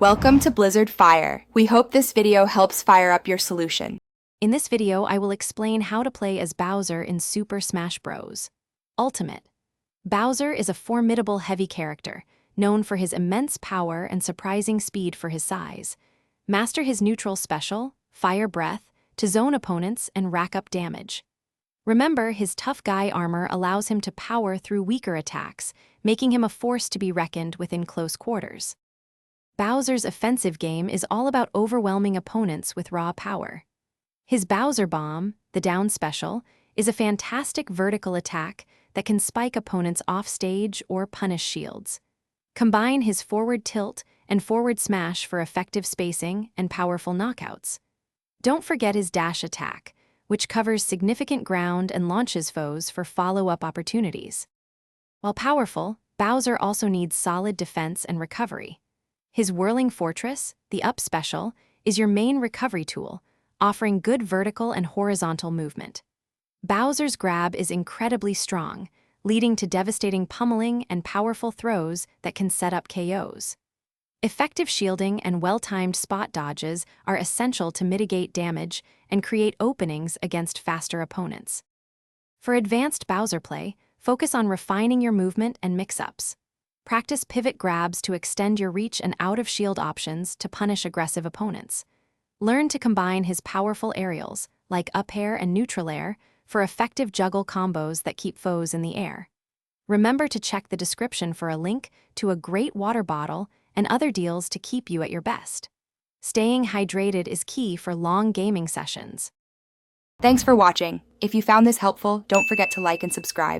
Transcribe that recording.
Welcome to Blizzard Fire. We hope this video helps fire up your solution. In this video, I will explain how to play as Bowser in Super Smash Bros. Ultimate. Bowser is a formidable heavy character, known for his immense power and surprising speed for his size. Master his neutral special, Fire Breath, to zone opponents and rack up damage. Remember, his tough guy armor allows him to power through weaker attacks, making him a force to be reckoned with in close quarters. Bowser's offensive game is all about overwhelming opponents with raw power. His Bowser Bomb, the down special, is a fantastic vertical attack that can spike opponents off stage or punish shields. Combine his forward tilt and forward smash for effective spacing and powerful knockouts. Don't forget his dash attack, which covers significant ground and launches foes for follow-up opportunities. While powerful, Bowser also needs solid defense and recovery. His Whirling Fortress, the up special, is your main recovery tool, offering good vertical and horizontal movement. Bowser's grab is incredibly strong, leading to devastating pummeling and powerful throws that can set up KOs. Effective shielding and well-timed spot dodges are essential to mitigate damage and create openings against faster opponents. For advanced Bowser play, focus on refining your movement and mix-ups. Practice pivot grabs to extend your reach and out-of-shield options to punish aggressive opponents. Learn to combine his powerful aerials, like up air and neutral air, for effective juggle combos that keep foes in the air. Remember to check the description for a link to a great water bottle and other deals to keep you at your best. Staying hydrated is key for long gaming sessions. Thanks for watching. If you found this helpful, don't forget to like and subscribe.